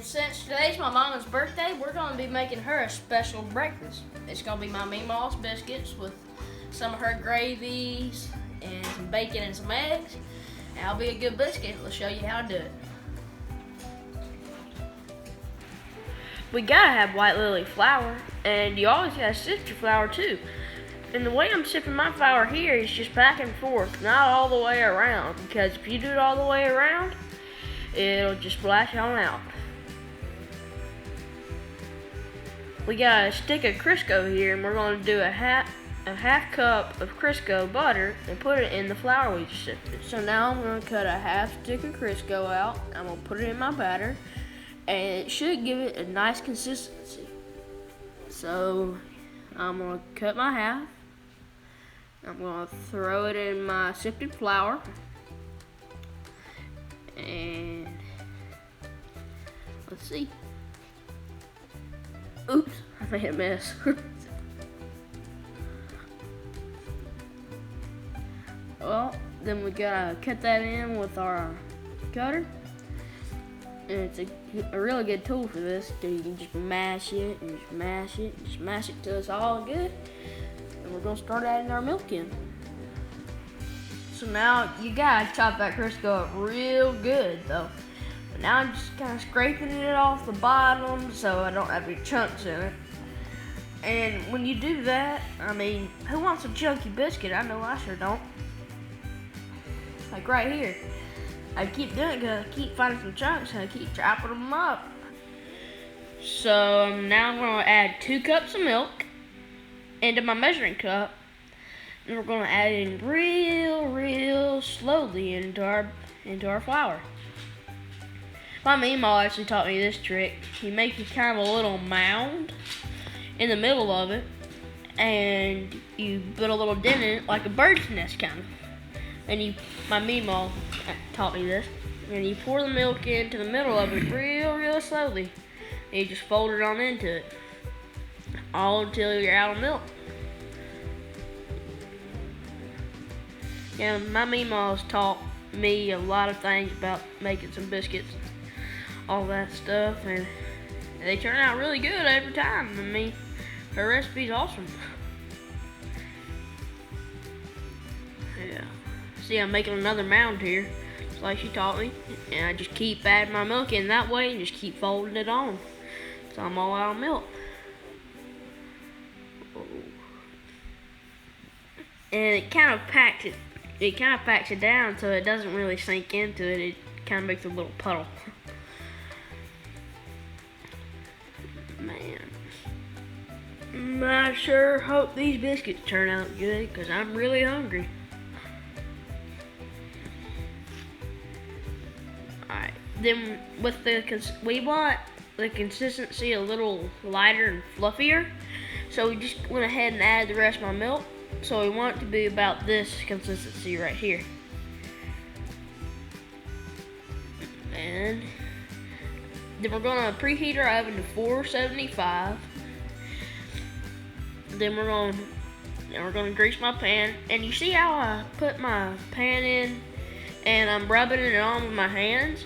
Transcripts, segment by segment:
And since today's my mama's birthday, we're going to be making her a special breakfast. It's going to be my MeMaw's biscuits with some of her gravies and some bacon and some eggs. And it'll be a good biscuit. We'll show you how to do it. We gotta have white lily flour, and you always gotta sift your flour too. And the way I'm sifting my flour here is just back and forth, not all the way around, because if you do it all the way around, it'll just splash on out. We got a stick of Crisco here, and we're going to do a half cup of Crisco butter and put it in the flour we just sifted. So now I'm going to cut a half stick of Crisco out. I'm going to put it in my batter, and it should give it a nice consistency. So I'm going to cut my half. I'm going to throw it in my sifted flour. And let's see. Oops, I made a mess. Well, then we gotta cut that in with our cutter. And it's a really good tool for this, because you can just mash it and just mash it and just mash it till it's all good. And we're gonna start adding our milk in. So now you gotta chop that Crisco up real good though. But now I'm just kind of scraping it off the bottom so I don't have any chunks in it. And when you do that, I mean, who wants a chunky biscuit? I know I sure don't. Like right here. I keep doing it because I keep finding some chunks and I keep chopping them up. So now I'm going to add 2 cups of milk into my measuring cup. And we're going to add it in real slowly into our flour. My MeMaw actually taught me this trick. You make kind of a little mound in the middle of it, and you put a little dent in it like a bird's nest kind of. And my MeMaw taught me this. And you pour the milk into the middle of it real slowly. And you just fold it on into it. All until you're out of milk. Yeah, my MeMaw's taught me a lot of things about making some biscuits. All that stuff. And they turn out really good every time. I mean, her recipe's awesome. Yeah. See, I'm making another mound here, just like she taught me, and I just keep adding my milk in that way and just keep folding it on, so I'm all out of milk. And it kind of packs it down so it doesn't really sink into it. It kind of makes a little puddle. Man, I sure hope these biscuits turn out good, because I'm really hungry. Alright, then we want the consistency a little lighter and fluffier, so we just went ahead and added the rest of my milk. So we want it to be about this consistency right here. And then we're gonna preheat our oven to 475. Then we're gonna grease my pan. And you see how I put my pan in and I'm rubbing it on with my hands?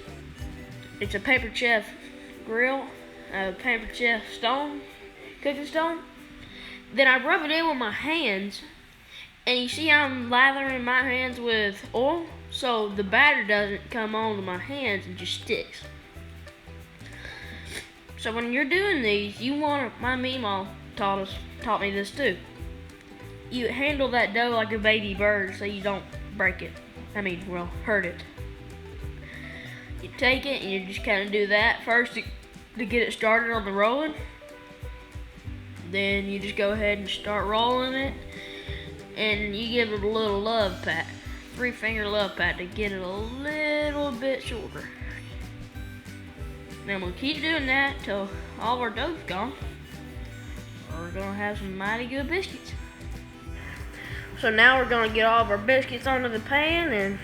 It's a Paper Chef grill, a Paper Chef cooking stone. Then I rub it in with my hands, and you see how I'm lathering my hands with oil, so the batter doesn't come onto my hands and just sticks. So when you're doing these, my MeMaw taught me this too. You handle that dough like a baby bird so you don't break it. Hurt it. You take it and you just kind of do that first to get it started on the rolling. Then you just go ahead and start rolling it, and you give it a little love pat, 3-finger love pat, to get it a little bit shorter. Now we'll keep doing that till all our dough's gone. We're gonna have some mighty good biscuits. So now we're gonna get all of our biscuits onto the pan, and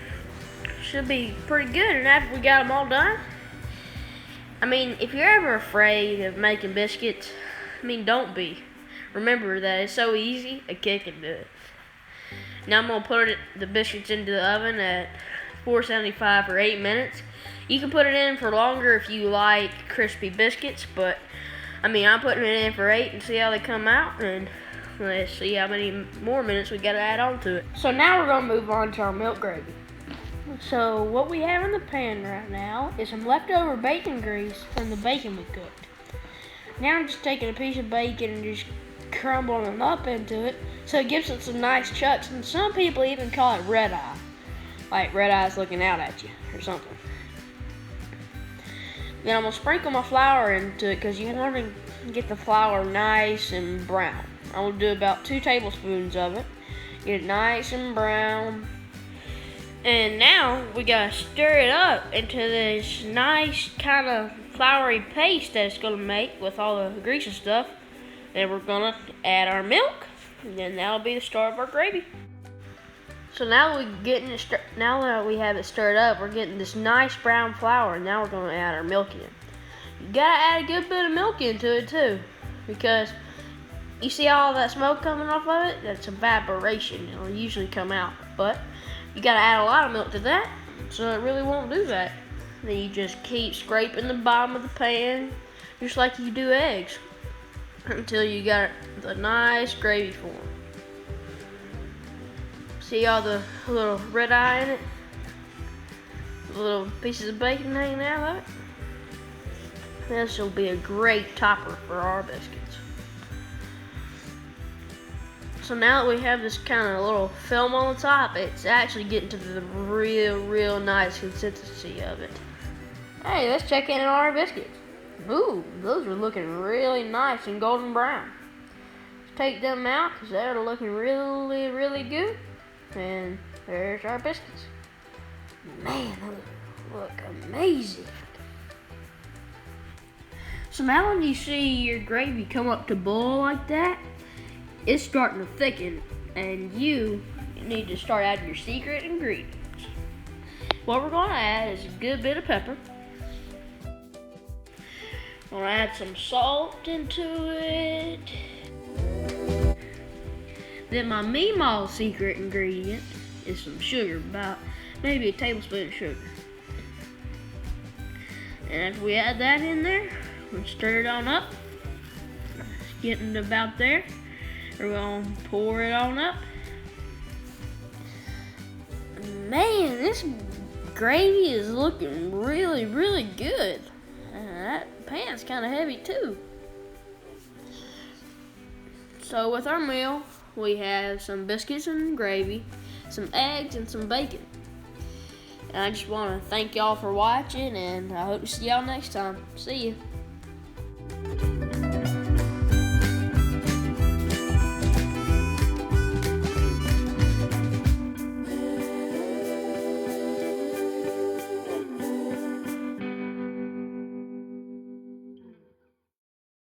should be pretty good. And after we got them all done, if you're ever afraid of making biscuits, don't be. Remember that it's so easy, a kid can do it. Now I'm gonna put the biscuits into the oven at 475 for 8 minutes. You can put it in for longer if you like crispy biscuits, but I'm putting it in for 8 and see how they come out, and let's see how many more minutes we gotta add on to it. So now we're gonna move on to our milk gravy. So what we have in the pan right now is some leftover bacon grease from the bacon we cooked. Now I'm just taking a piece of bacon and just crumbling it up into it so it gives it some nice chunks, and some people even call it red eye, like red eyes looking out at you or something. Then I'm gonna sprinkle my flour into it because you want to get the flour nice and brown. I'm gonna do about 2 tablespoons of it, get it nice and brown. And now we gotta stir it up into this nice kind of floury paste that it's gonna make with all the grease and stuff. Then we're gonna add our milk, and then that'll be the start of our gravy. So now now that we have it stirred up, we're getting this nice brown flour, and now we're gonna add our milk in. You gotta add a good bit of milk into it too, because you see all that smoke coming off of it? That's evaporation. It'll usually come out, but you gotta add a lot of milk to that, so it really won't do that. Then you just keep scraping the bottom of the pan, just like you do eggs, until you got the nice gravy form. See all the little red eye in it? The little pieces of bacon hanging out of it? This will be a great topper for our biscuits. So now that we have this kind of little film on the top, it's actually getting to the real nice consistency of it. Hey, let's check in on our biscuits. Ooh, those are looking really nice and golden brown. Let's take them out because they're looking really good. And there's our biscuits. Man, those look amazing. So now when you see your gravy come up to boil like that, it's starting to thicken, and you need to start adding your secret ingredients. What we're gonna add is a good bit of pepper. I'm gonna add some salt into it. Then my MeMaw's secret ingredient is some sugar, about maybe a tablespoon of sugar. And after we add that in there, we'll stir it on up. It's getting about there. We're gonna pour it on up. Man, this gravy is looking really good. That pan's kind of heavy too. So with our meal, we have some biscuits and gravy, some eggs, and some bacon. And I just want to thank y'all for watching, and I hope to see y'all next time. See ya.